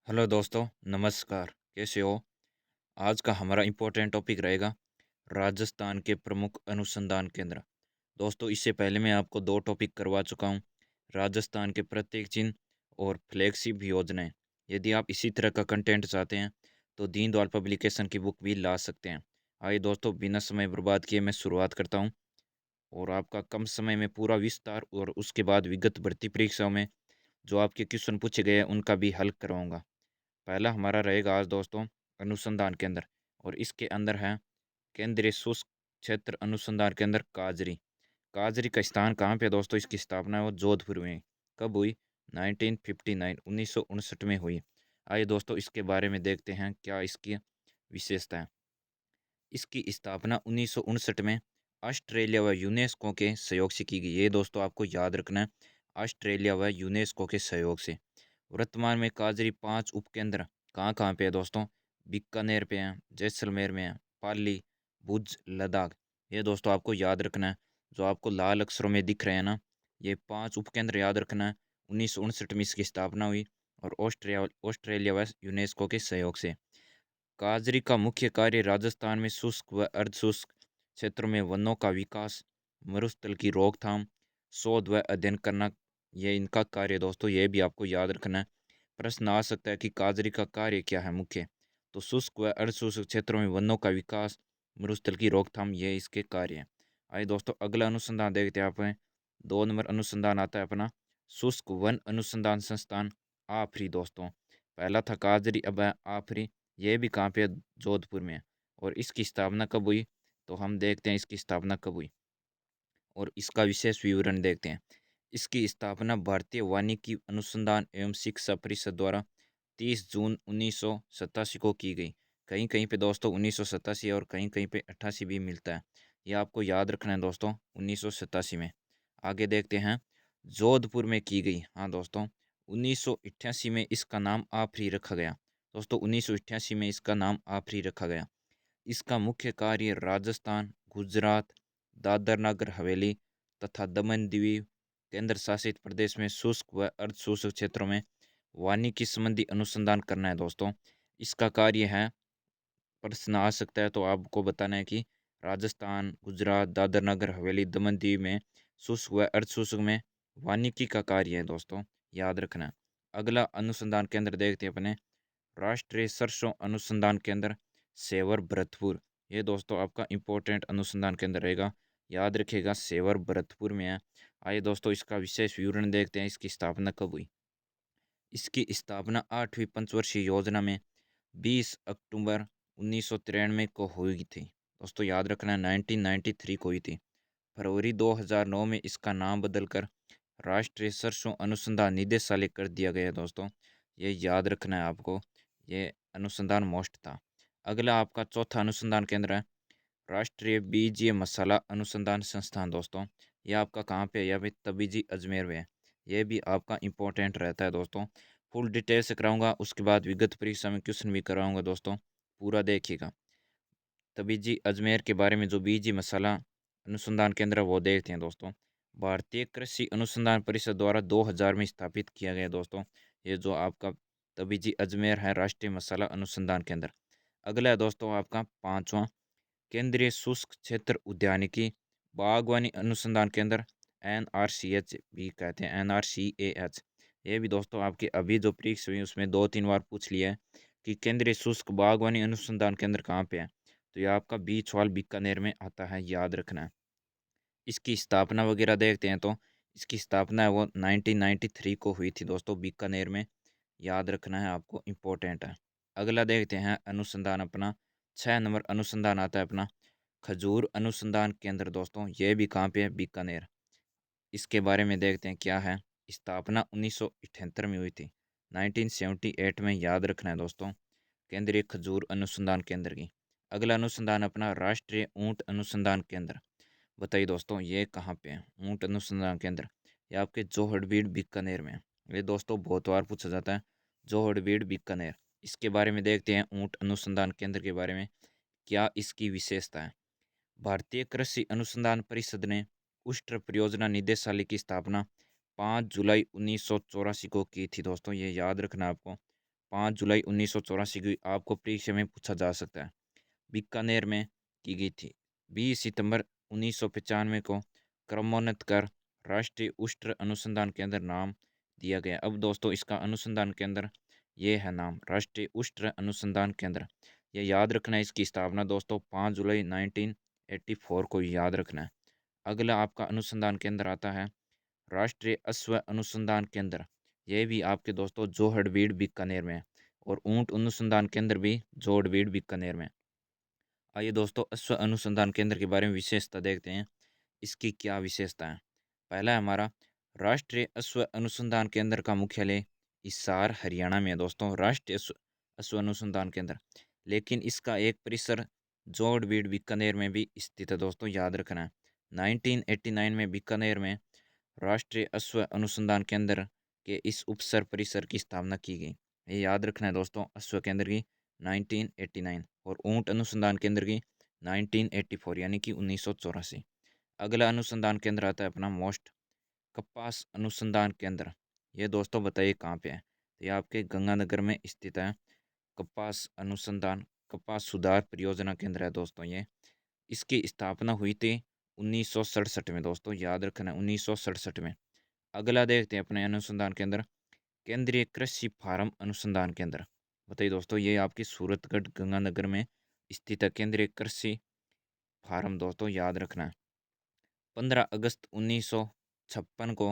Hello दोस्तों, नमस्कार। कैसे हो? आज का हमारा इम्पोर्टेंट टॉपिक रहेगा राजस्थान के प्रमुख अनुसंधान केंद्र। दोस्तों, इससे पहले मैं आपको दो टॉपिक करवा चुका हूँ, राजस्थान के प्रत्येक चिन्ह और फ्लैगशिप योजनाएं। यदि आप इसी तरह का कंटेंट चाहते हैं तो दीनदयाल पब्लिकेशन की बुक भी ला सकते हैं। आइए दोस्तों, बिना समय बर्बाद किए मैं शुरुआत करता हूँ और आपका कम समय में पूरा विस्तार और उसके बाद विगत भर्ती परीक्षाओं में जो आपके क्वेश्चन पूछे गए हैं उनका भी हल करवाऊँगा। पहला हमारा रहेगा आज दोस्तों अनुसंधान केंद्र, और इसके अंदर है केंद्रीय शुष्क क्षेत्र अनुसंधान केंद्र काजरी। काजरी का स्थान कहाँ पे है दोस्तों? इसकी स्थापना वो जोधपुर में कब हुई? 1959 1959 में हुई। आइए दोस्तों, इसके बारे में देखते हैं क्या इसकी विशेषता है। इसकी स्थापना 1959 में ऑस्ट्रेलिया व यूनेस्को के सहयोग से की गई। ये दोस्तों आपको याद रखना है, ऑस्ट्रेलिया व यूनेस्को के सहयोग से। वर्तमान में काजरी 5 उपकेंद्र कहाँ कहाँ पे है दोस्तों? बीकानेर पे हैं, जैसलमेर में है, पाली, भुज, लद्दाख। ये दोस्तों आपको याद रखना है, जो आपको लाल अक्षरों में दिख रहे हैं ना, ये 5 उपकेंद्र याद रखना है। 1959 में इसकी स्थापना हुई और ऑस्ट्रिया ऑस्ट्रेलिया व यूनेस्को के सहयोग से। काजरी का मुख्य कार्य राजस्थान में शुष्क व अर्धशुष्क क्षेत्रों में वनों का विकास, मरुस्थल की रोकथाम, शोध व अध्ययन करना, ये इनका कार्य है दोस्तों। ये भी आपको याद रखना है। प्रश्न आ सकता है कि काजरी का कार्य क्या है मुख्य? तो शुष्क व अर्धशुष्क क्षेत्रों में वनों का विकास, मरुस्थल की रोकथाम, ये इसके कार्य हैं। आइए दोस्तों, अगला अनुसंधान देखते हैं। आप 2 नंबर अनुसंधान आता है अपना शुष्क वन अनुसंधान संस्थान आफरी दोस्तों। पहला था काजरी, अब है आफरी। ये भी कहाँ पे है? जोधपुर में है। और इसकी स्थापना कब हुई? तो हम देखते हैं इसकी स्थापना कब हुई और इसका विशेष विवरण देखते हैं। इसकी स्थापना भारतीय वानिकी अनुसंधान एवं शिक्षा परिषद द्वारा 30 जून 1987 को की गई। कहीं कहीं पे दोस्तों 1987 और कहीं कहीं पे 88 भी मिलता है। यह आपको याद रखना है दोस्तों, 1987 में। आगे देखते हैं, जोधपुर में की गई। हाँ दोस्तों, 1988 में इसका नाम आफरी रखा गया। दोस्तों 1988 में इसका नाम आफरी रखा गया। इसका मुख्य कार्य राजस्थान, गुजरात, दादर नगर हवेली तथा दमन द्वीप केंद्र शासित प्रदेश में शुष्क व अर्धशुष्क क्षेत्रों में वानिकी संबंधी अनुसंधान करना है दोस्तों। इसका कार्य है, प्रश्न आ सकता है तो आपको बताना है कि राजस्थान, गुजरात, दादर नगर हवेली, दमन दीव में शुष्क व अर्धशुष्क में वानिकी का कार्य है दोस्तों, याद रखना। अगला अनुसंधान केंद्र देखते हैं अपने राष्ट्रीय सरसों अनुसंधान केंद्र सेवर भरतपुर। ये दोस्तों आपका इम्पोर्टेंट अनुसंधान केंद्र रहेगा, याद रखिएगा, सेवर भरतपुर में है। आइए दोस्तों, इसका विशेष विवरण देखते हैं, इसकी स्थापना कब हुई। इसकी स्थापना 8वीं पंचवर्षीय योजना में 20 अक्टूबर 1993 को हुई थी। दोस्तों याद रखना, 1993 को हुई थी। फरवरी 2009 में इसका नाम बदलकर राष्ट्रीय सरसों अनुसंधान निदेशालय कर दिया गया है दोस्तों। ये याद रखना है आपको, ये अनुसंधान मोस्ट था। अगला आपका चौथा अनुसंधान केंद्र है राष्ट्रीय बीजीय मसाला अनुसंधान संस्थान दोस्तों। ये आपका कहाँ पे है? यह भी तबीजी अजमेर में है। ये भी आपका इम्पोर्टेंट रहता है दोस्तों। फुल डिटेल से कराऊंगा, उसके बाद विगत परीक्षा में क्वेश्चन भी कराऊंगा दोस्तों, पूरा देखिएगा। तबीजी अजमेर के बारे में जो बीजी मसाला अनुसंधान केंद्र है वो देखते हैं दोस्तों। भारतीय कृषि अनुसंधान परिषद द्वारा 2000 में स्थापित किया गया दोस्तों। ये जो आपका तबीजी अजमेर है राष्ट्रीय मसाला अनुसंधान केंद्र। अगला है दोस्तों आपका पांचवा केंद्रीय शुष्क क्षेत्र उद्यानिकी बागवानी अनुसंधान केंद्र, NRCH भी कहते हैं, NRCAH। ये भी दोस्तों आपके अभी जो परीक्षा हुई उसमें 2-3 बार पूछ लिया है कि केंद्रीय शुष्क बागवानी अनुसंधान केंद्र कहाँ पे है। तो ये आपका बीछवाल बीकानेर में आता है, याद रखना है। इसकी स्थापना वगैरह देखते हैं तो इसकी स्थापना है वो 1993 को हुई थी दोस्तों, बीकानेर में। याद रखना है आपको, इम्पोर्टेंट है। अगला देखते हैं अनुसंधान अपना 6 नंबर अनुसंधान आता है अपना खजूर अनुसंधान केंद्र दोस्तों। ये भी कहाँ पे है? बीकानेर। इसके बारे में देखते हैं क्या है। स्थापना 1978 में हुई थी, 1978 में, याद रखना है दोस्तों, केंद्रीय खजूर अनुसंधान केंद्र की। अगला अनुसंधान अपना राष्ट्रीय ऊंट अनुसंधान केंद्र। बताइए दोस्तों ये कहाँ पे है ऊंट अनुसंधान केंद्र? ये आपके जोहड़बीड़ बीकानेर में है। ये दोस्तों बहुत बार पूछा जाता है, जोहड़बीड़ बीकानेर। इसके बारे में देखते हैं ऊंट अनुसंधान केंद्र के बारे में, क्या इसकी विशेषता है। भारतीय कृषि अनुसंधान परिषद ने उष्ट्र परियोजना निदेशालय की स्थापना 5 जुलाई 1984 को की थी दोस्तों। ये याद रखना आपको, 5 जुलाई 1984 की आपको परीक्षा में पूछा जा सकता है। बीकानेर में की गई थी। 20 सितंबर 1995 को क्रमोन्नत कर राष्ट्रीय उष्ण अनुसंधान केंद्र नाम दिया गया। अब दोस्तों इसका अनुसंधान केंद्र ये है नाम, राष्ट्रीय उष्ण अनुसंधान केंद्र। ये याद रखना है, इसकी स्थापना दोस्तों 5 जुलाई 1984 को याद रखना है। अगला आपका अनुसंधान केंद्र आता है राष्ट्रीय अश्व अनुसंधान केंद्र। ये भी आपके दोस्तों जोहड़बीड़ बीकानेर में है, और ऊंट अनुसंधान केंद्र भी जोहड़बीड़ बीकानेर में। आइए दोस्तों अश्व अनुसंधान केंद्र के बारे में विशेषता देखते हैं, इसकी क्या विशेषता है। पहला है हमारा राष्ट्रीय अश्व अनुसंधान केंद्र का मुख्यालय हिसार हरियाणा में है दोस्तों, राष्ट्रीय अश्व अनुसंधान केंद्र। लेकिन इसका एक परिसर जोड़बीड़ बीकानेर में भी स्थित है दोस्तों, याद रखना है। 1989 में बीकानेर में राष्ट्रीय अश्व अनुसंधान केंद्र के इस उपसर परिसर की स्थापना की गई। ये याद रखना है दोस्तों, अश्व केंद्र की 1989 और ऊंट अनुसंधान केंद्र की 1984 यानी कि 1984। अगला अनुसंधान केंद्र आता है अपना मोस्ट कपास अनुसंधान केंद्र। ये दोस्तों बताइए कहाँ पे है, तो ये आपके गंगानगर में स्थित है। कपास अनुसंधान कपास सुधार परियोजना केंद्र है दोस्तों ये। इसकी स्थापना हुई थी 1967 में दोस्तों, याद रखना है 1967 में। अगला देखते हैं अपने अनुसंधान केंद्र केंद्रीय कृषि फार्म अनुसंधान केंद्र। बताइए दोस्तों ये आपकी सूरतगढ़ गंगानगर में स्थित है केंद्रीय कृषि फार्म दोस्तों, याद रखना है। 15 अगस्त 1956 को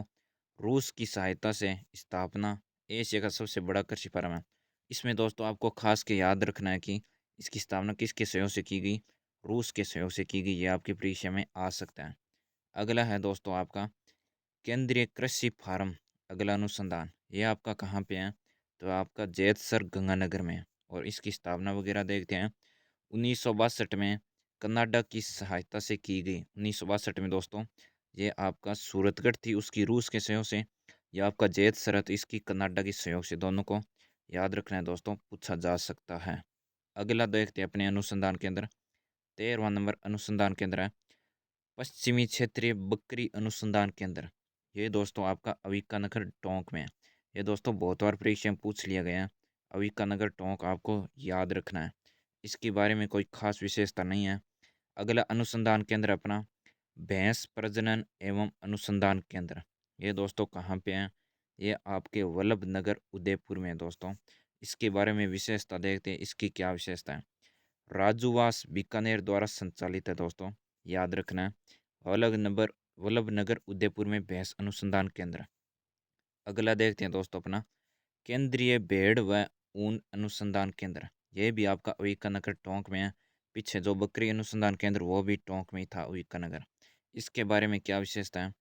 रूस की सहायता से स्थापना एशिया का सबसे बड़ा कृषि फार्म है। इसमें दोस्तों आपको खास के याद रखना है कि इसकी स्थापना किसके सहयोग से की गई, रूस के सहयोग से की गई। ये आपकी परीक्षा में आ सकता है। अगला है दोस्तों आपका केंद्रीय कृषि फार्म। अगला अनुसंधान ये आपका कहाँ पे है, तो आपका जैतसर गंगानगर में है। और इसकी स्थापना वगैरह देखते हैं 1962 में कनाडा की सहायता से की गई। 1962 में दोस्तों ये आपका सूरतगढ़ थी उसकी रूस के सहयोग से, या आपका जैत सरहद इसकी कनाडा की सहयोग से। दोनों को याद रखना है दोस्तों, पूछा जा सकता है। अगला देखते हैं अपने अनुसंधान केंद्र 13वां नंबर अनुसंधान केंद्र है पश्चिमी क्षेत्रीय बकरी अनुसंधान केंद्र। ये दोस्तों आपका अविकानगर टोंक में है। ये दोस्तों बहुत बार परीक्षा में पूछ लिया गया है, अविकानगर टोंक आपको याद रखना है। इसके बारे में कोई खास विशेषता नहीं है। अगला अनुसंधान केंद्र अपना भैंस प्रजनन एवं अनुसंधान केंद्र। ये दोस्तों कहाँ पे है, ये आपके वल्लभ नगर उदयपुर में है दोस्तों। इसके बारे में विशेषता देखते हैं, इसकी क्या विशेषता है। राजूवास बीकानेर द्वारा संचालित है दोस्तों, याद रखना है। वल्लभ नगर उदयपुर में भैंस अनुसंधान केंद्र। अगला देखते हैं दोस्तों अपना केंद्रीय भेड़ व ऊन अनुसंधान केंद्र। ये भी आपका अविकानगर टोंक में है। पीछे जो बकरी अनुसंधान केंद्र वो भी टोंक में ही था, अविकानगर। इसके बारे में क्या विशेषता है।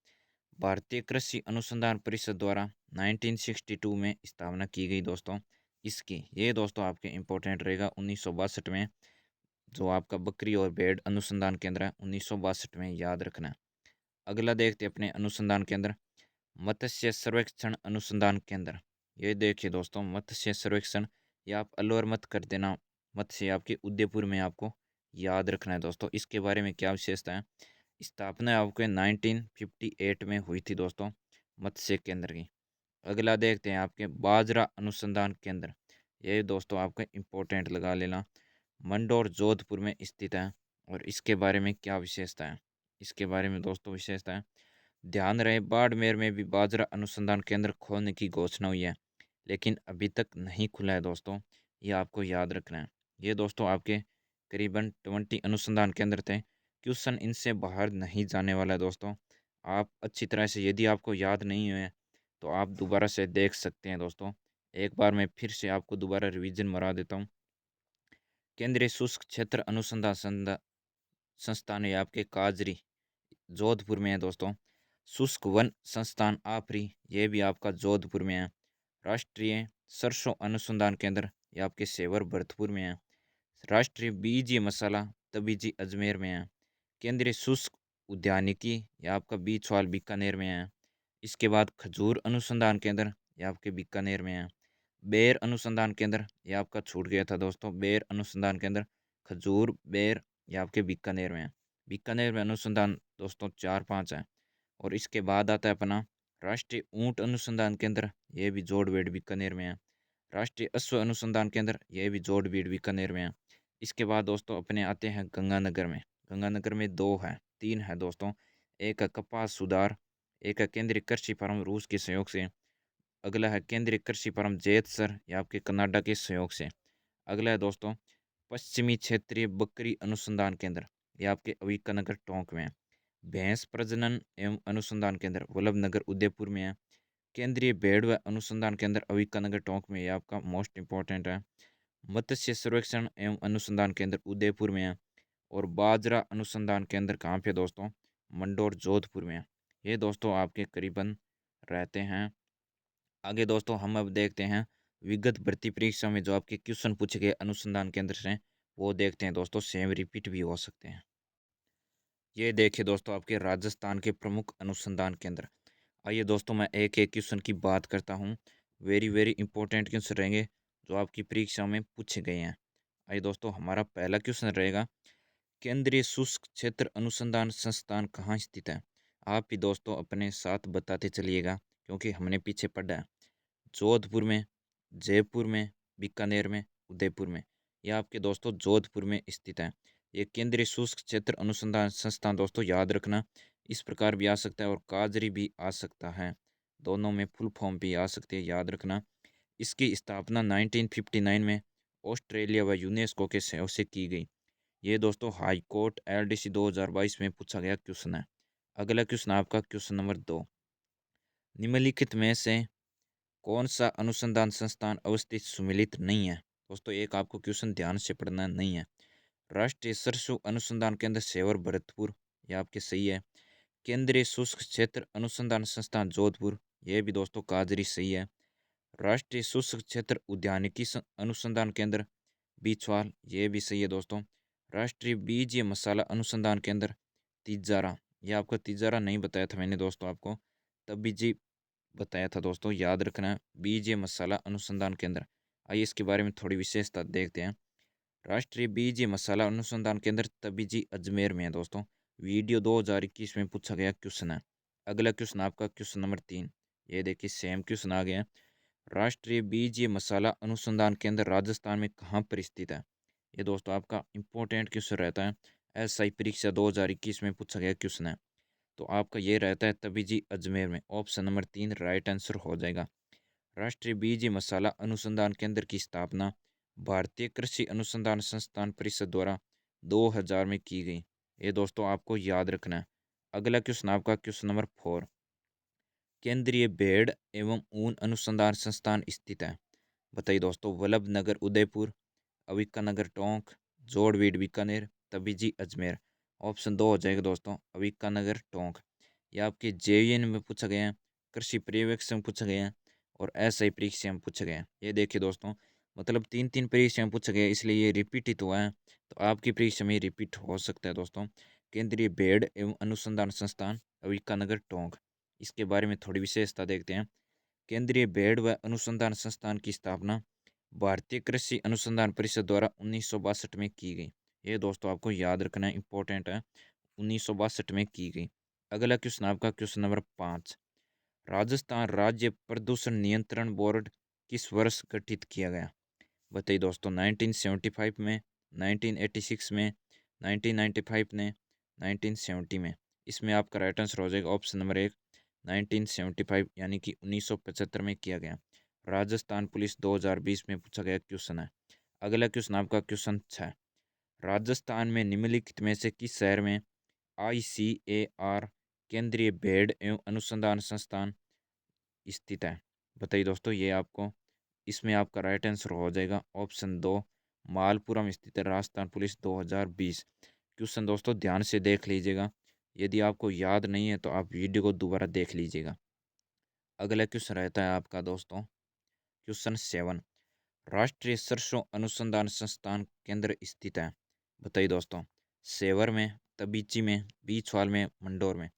भारतीय कृषि अनुसंधान परिषद द्वारा 1962 में स्थापना की गई दोस्तों इसकी। ये दोस्तों आपके इम्पोर्टेंट रहेगा 1962 में, जो आपका बकरी और भेड़ अनुसंधान केंद्र है 1962 में, याद रखना है। अगला देखते हैं अपने अनुसंधान केंद्र मत्स्य सर्वेक्षण अनुसंधान केंद्र। ये देखिए दोस्तों मत्स्य सर्वेक्षण, ये आप अलवर मत कर देना, मत्स्य आपके उदयपुर में आपको याद रखना है दोस्तों। इसके बारे में क्या विशेषता है। स्थापना आपके 1958 में हुई थी दोस्तों मत्स्य केंद्र की। अगला देखते हैं आपके बाजरा अनुसंधान केंद्र। ये दोस्तों आपका इम्पोर्टेंट लगा लेना, मंडौर जोधपुर में स्थित है। और इसके बारे में क्या विशेषता है, इसके बारे में दोस्तों विशेषता है। ध्यान रहे बाड़मेर में भी बाजरा अनुसंधान केंद्र खोलने की घोषणा हुई है, लेकिन अभी तक नहीं खुला है दोस्तों, ये आपको याद रखना है। ये दोस्तों आपके करीबन 20 अनुसंधान केंद्र थे। क्वेश्चन इनसे बाहर नहीं जाने वाला है दोस्तों। आप अच्छी तरह से, यदि आपको याद नहीं हुए तो आप दोबारा से देख सकते हैं दोस्तों। एक बार मैं फिर से आपको दोबारा रिवीजन मरा देता हूँ। केंद्रीय शुष्क क्षेत्र अनुसंधान संस्थान है आपके काजरी जोधपुर में है दोस्तों। शुष्क वन संस्थान आपरी, ये भी आपका जोधपुर में है। राष्ट्रीय सरसों अनुसंधान केंद्र ये आपके सेवर भरतपुर में है। राष्ट्रीय बीज मसाला तबीजी अजमेर में है। केंद्रीय शुष्क उद्यानिकी ये आपका बीछवाल बीकानेर में है। इसके बाद खजूर अनुसंधान केंद्र ये आपके बीकानेर में है। बेर अनुसंधान केंद्र ये आपका छूट गया था दोस्तों, बेर अनुसंधान केंद्र खजूर बेर ये आपके बीकानेर में है। बीकानेर में अनुसंधान दोस्तों 4-5 है। और इसके बाद आता है अपना राष्ट्रीय ऊंट अनुसंधान केंद्र, ये भी जोड़बेड़ बीकानेर में है। राष्ट्रीय अश्व अनुसंधान केंद्र, ये भी जोड़बीड़ बीकानेर में है। इसके बाद दोस्तों अपने आते हैं गंगानगर में। गंगानगर में दो है, तीन है दोस्तों। एक है कपास सुधार, एक है केंद्रीय कृषि फार्म रूस के सहयोग से, अगला है केंद्रीय कृषि फार्म जेतसर, ये आपके कनाडा के सहयोग से। अगला है दोस्तों पश्चिमी क्षेत्रीय बकरी अनुसंधान केंद्र, ये आपके अविकानगर टोंक में है। भैंस प्रजनन एवं अनुसंधान केंद्र वल्लभ नगर उदयपुर में है। केंद्रीय भेड़ व अनुसंधान केंद्र अविकानगर टोंक में, ये आपका मोस्ट इंपॉर्टेंट है। मत्स्य सर्वेक्षण एवं अनुसंधान केंद्र उदयपुर में है। और बाजरा अनुसंधान केंद्र कहाँ पे दोस्तों, मंडोर जोधपुर में है। ये दोस्तों आपके करीबन रहते हैं। आगे दोस्तों हम अब देखते हैं विगत भर्ती परीक्षा में जो आपके क्वेश्चन पूछे गए अनुसंधान केंद्र से, वो देखते हैं दोस्तों, सेम रिपीट भी हो सकते हैं। ये देखिए दोस्तों आपके राजस्थान के प्रमुख अनुसंधान केंद्र। आइए दोस्तों मैं एक एक क्वेश्चन की बात करता हूँ। वेरी वेरी इंपॉर्टेंट क्वेश्चन रहेंगे जो आपकी परीक्षा में पूछे गए हैं। आइए दोस्तों हमारा पहला क्वेश्चन रहेगा, केंद्रीय शुष्क क्षेत्र अनुसंधान संस्थान कहाँ स्थित है। आप भी दोस्तों अपने साथ बताते चलिएगा क्योंकि हमने पीछे पढ़ा है। जोधपुर में, जयपुर में, बीकानेर में, उदयपुर में। यह आपके दोस्तों जोधपुर में स्थित है। ये केंद्रीय शुष्क क्षेत्र अनुसंधान संस्थान दोस्तों याद रखना, इस प्रकार भी आ सकता है और काजरी भी आ सकता है, दोनों में फुल फॉर्म भी आ सकती है, याद रखना। इसकी स्थापना 1959 में ऑस्ट्रेलिया व यूनेस्को के सहयोग से की गई। ये दोस्तों हाई कोर्ट एलडीसी 2022 में पूछा गया क्वेश्चन है। अगला क्वेश्चन आपका क्वेश्चन नंबर 2, निम्नलिखित में से कौन सा अनुसंधान संस्थान अवस्थित सुमेलित नहीं है। दोस्तों एक आपको क्वेश्चन ध्यान से पढ़ना नहीं है। राष्ट्रीय सरसों अनुसंधान केंद्र सेवर भरतपुर, ये आपके सही है। केंद्रीय शुष्क क्षेत्र अनुसंधान संस्थान जोधपुर, ये भी दोस्तों काजरी सही है। राष्ट्रीय शुष्क क्षेत्र उद्यानिकी अनुसंधान केंद्र बीछवाल, ये भी सही है दोस्तों। राष्ट्रीय बीज मसाला अनुसंधान केंद्र तिजारा, ये आपका तिजारा नहीं बताया था मैंने दोस्तों आपको, तभी जी बताया था दोस्तों, याद रखना। बीज मसाला अनुसंधान केंद्र। आइए इसके बारे में थोड़ी विशेषता देखते हैं। राष्ट्रीय बीज मसाला अनुसंधान केंद्र तबीजी अजमेर में है दोस्तों। वीडियो 2021 में पूछा गया क्वेश्चन है। अगला क्वेश्चन आपका क्वेश्चन नंबर 3, ये देखिए सेम क्वेश्चन आ गया। राष्ट्रीय बीज मसाला अनुसंधान केंद्र राजस्थान में कहाँ पर स्थित है। ये दोस्तों आपका इंपॉर्टेंट क्वेश्चन रहता है, एसआई परीक्षा 2021 में पूछा गया क्वेश्चन है। तो आपका ये रहता है तबीजी अजमेर में। ऑप्शन नंबर 3 राइट आंसर हो जाएगा। राष्ट्रीय बीज मसाला अनुसंधान केंद्र की स्थापना भारतीय कृषि अनुसंधान संस्थान परिषद द्वारा 2000 में की गई। ये दोस्तों आपको याद रखना है। अगला क्वेश्चन आपका क्वेश्चन नंबर 4, केंद्रीय भेड़ एवं ऊन अनुसंधान संस्थान स्थित है। बताइए दोस्तों, वल्लभ नगर उदयपुर, अविकानगर टोंक, जोड़बीड़ बीकानेर, तबीजी अजमेर। ऑप्शन 2 हो जाएगा दोस्तों अविकानगर टोंक। ये आपके जेईएन में पूछा गया है, कृषि पर्यवेक्षण में पूछा गया है और एसआई परीक्षा में पूछा गया है। ये देखिए दोस्तों, मतलब तीन तीन परीक्षा में पूछा गया है, इसलिए ये रिपीट ही तो हुआ है। तो आपकी परीक्षा में रिपीट हो सकता है दोस्तों। केंद्रीय भेड़ एवं अनुसंधान संस्थान अविकानगर टोंक, इसके बारे में थोड़ी विशेषता देखते हैं। केंद्रीय भेड़ व अनुसंधान संस्थान की स्थापना भारतीय कृषि अनुसंधान परिषद द्वारा 1962 में की गई। ये दोस्तों आपको याद रखना है, इंपॉर्टेंट है, 1962 में की गई। अगला क्वेश्चन आपका क्वेश्चन नंबर 5, राजस्थान राज्य प्रदूषण नियंत्रण बोर्ड किस वर्ष गठित किया गया। बताइए दोस्तों, 1975 में, 1986 में, 1995 में, 1970 में। इसमें आपका राइट आंसर हो जाएगा ऑप्शन नंबर 1 1975, यानी कि 1975 में किया गया। राजस्थान पुलिस 2020 में पूछा गया क्वेश्चन है। अगला क्वेश्चन आपका क्वेश्चन 6, राजस्थान में निम्नलिखित में से किस शहर में ICAR केंद्रीय भेड़ एवं अनुसंधान संस्थान स्थित है। बताइए दोस्तों, ये आपको, इसमें आपका राइट आंसर हो जाएगा ऑप्शन 2 मालपुरम स्थित है राजस्थान पुलिस 2020। क्वेश्चन दोस्तों ध्यान से देख लीजिएगा, यदि आपको याद नहीं है तो आप वीडियो को दोबारा देख लीजिएगा। अगला क्वेश्चन रहता है आपका दोस्तों क्वेश्चन 7, राष्ट्रीय सरसों अनुसंधान संस्थान केंद्र स्थित है। बताइए दोस्तों, सेवर में, तबीची में, बीछवाल में, मंडोर में।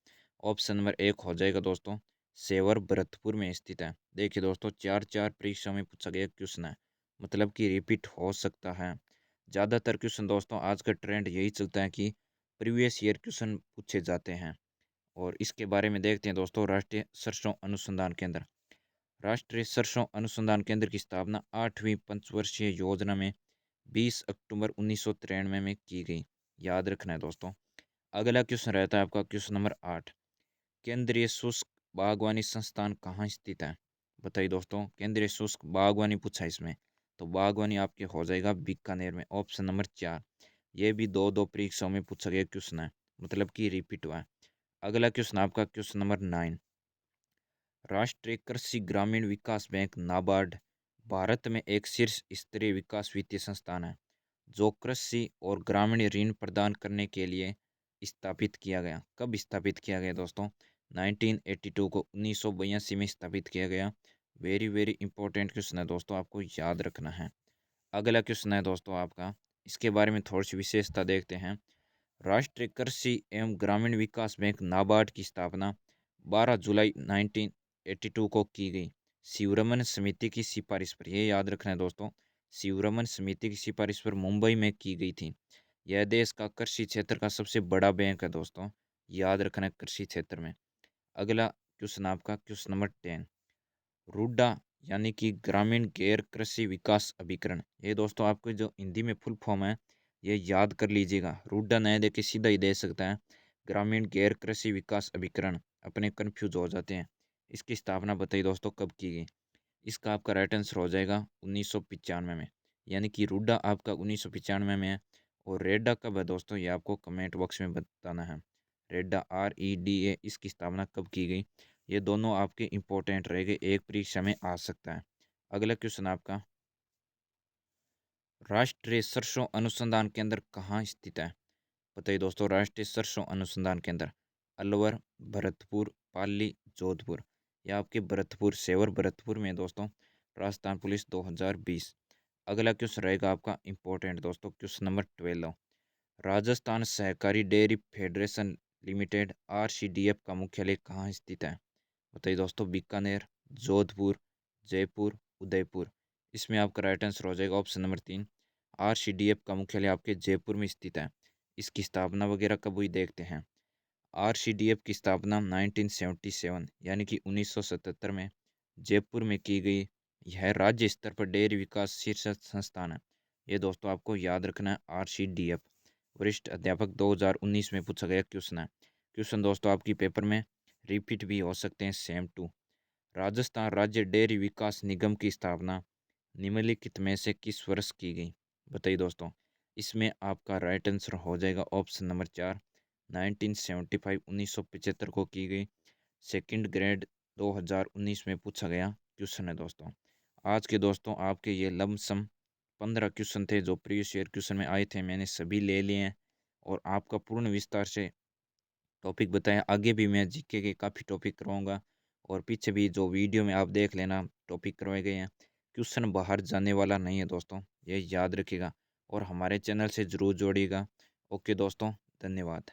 ऑप्शन नंबर 1 हो जाएगा दोस्तों सेवर भरतपुर में स्थित है। देखिए दोस्तों, चार चार परीक्षा में पूछा गया क्वेश्चन है, मतलब कि रिपीट हो सकता है। ज़्यादातर क्वेश्चन दोस्तों आज का ट्रेंड यही चलता है कि प्रीवियस ईयर क्वेश्चन पूछे जाते हैं। और इसके बारे में देखते हैं दोस्तों, राष्ट्रीय सरसों अनुसंधान केंद्र। राष्ट्रीय सरसों अनुसंधान केंद्र की स्थापना 8वीं पंचवर्षीय योजना में 20 अक्टूबर 1993 में की गई। याद रखना है दोस्तों। अगला क्वेश्चन रहता है आपका क्वेश्चन नंबर 8। केंद्रीय शुष्क बागवानी संस्थान कहाँ स्थित है? बताइए दोस्तों, केंद्रीय शुष्क बागवानी पूछा इसमें, तो बागवानी आपके हो जाएगा बीकानेर में, ऑप्शन नंबर 4। ये भी दो दो परीक्षाओं में पूछा गया क्वेश्चन है, मतलब कि रिपीट हुआ है। अगला क्वेश्चन आपका क्वेश्चन नंबर 9। राष्ट्रीय कृषि ग्रामीण विकास बैंक नाबार्ड भारत में एक शीर्ष स्तरीय विकास वित्तीय संस्थान है जो कृषि और ग्रामीण ऋण प्रदान करने के लिए स्थापित किया गया। कब स्थापित किया गया दोस्तों? 1982 को 1982 में स्थापित किया गया। वेरी वेरी इंपॉर्टेंट क्वेश्चन है दोस्तों, आपको याद रखना है। अगला क्वेश्चन है दोस्तों आपका, इसके बारे में थोड़ी सी विशेषता देखते हैं। राष्ट्रीय कृषि एवं ग्रामीण विकास बैंक नाबार्ड की स्थापना 12 जुलाई 1982 को की गई शिवरमन समिति की सिफारिश पर। यह याद रखना है दोस्तों, शिवरमन समिति की सिफारिश पर मुंबई में की गई थी। यह देश का कृषि क्षेत्र का सबसे बड़ा बैंक है दोस्तों, याद रखना है कृषि क्षेत्र में। अगला क्वेश्चन आपका क्वेश्चन नंबर 10। रूडा यानी कि ग्रामीण गैर कृषि विकास अभिकरण, ये दोस्तों आपको जो हिंदी में फुल फॉर्म है ये याद कर लीजिएगा। रूडा नए दे के सीधा ही दे सकता है, ग्रामीण गैर कृषि विकास अभिकरण, अपने कन्फ्यूज हो जाते हैं। इसकी स्थापना बताइए दोस्तों कब की गई? इसका आपका राइट आंसर हो जाएगा 1995 में, यानी कि रूडा आपका 1995 में है। और रेडा कब है दोस्तों, ये आपको कमेंट बॉक्स में बताना है। रेडा REDA, इसकी स्थापना कब की गई? ये दोनों आपके इंपॉर्टेंट रहेंगे, एक परीक्षा में आ सकता है। अगला क्वेश्चन आपका, राष्ट्रीय सरसों अनुसंधान केंद्र कहाँ स्थित है? बताइए दोस्तों, राष्ट्रीय सरसों अनुसंधान केंद्र अलवर, भरतपुर, पाली, जोधपुर। यह आपके भरतपुर, सेवर भरतपुर में दोस्तों, राजस्थान पुलिस 2020। अगला क्वेश्चन रहेगा आपका इंपॉर्टेंट दोस्तों, क्वेश्चन नंबर 12। राजस्थान सहकारी डेयरी फेडरेशन लिमिटेड RCDF का मुख्यालय कहाँ स्थित है? बताइए दोस्तों, बीकानेर, जोधपुर, जयपुर, उदयपुर। इसमें आपका राइट आंसर हो जाएगा ऑप्शन नंबर 3। RCDF का मुख्यालय आपके जयपुर में स्थित है। इसकी स्थापना वगैरह कब हुई देखते हैं। RCDF की स्थापना 1977 यानी कि 1977 में जयपुर में की गई। यह राज्य स्तर पर डेयरी विकास शीर्ष संस्थान है। ये दोस्तों आपको याद रखना है, RCDF। वरिष्ठ अध्यापक 2019 में पूछा गया क्वेश्चन है। क्वेश्चन दोस्तों आपकी पेपर में रिपीट भी हो सकते हैं, सेम टू। राजस्थान राज्य डेयरी विकास निगम की स्थापना निम्नलिखित में से किस वर्ष की गई? बताइए दोस्तों। इसमें आपका राइट आंसर हो जाएगा ऑप्शन नंबर 4, 1975 1975 को की गई। सेकंड ग्रेड 2019 में पूछा गया क्वेश्चन है दोस्तों। आज के दोस्तों आपके ये लमसम 15 क्वेश्चन थे जो प्रीवियस ईयर क्वेश्चन में आए थे, मैंने सभी ले लिए हैं और आपका पूर्ण विस्तार से टॉपिक बताया। आगे भी मैं जीके के काफ़ी टॉपिक करवाऊंगा और पीछे भी जो वीडियो में आप देख लेना टॉपिक करवाए गए हैं। क्वेश्चन बाहर जाने वाला नहीं है दोस्तों, ये याद रखिएगा और हमारे चैनल से ज़रूर जोड़िएगा। ओके दोस्तों, धन्यवाद।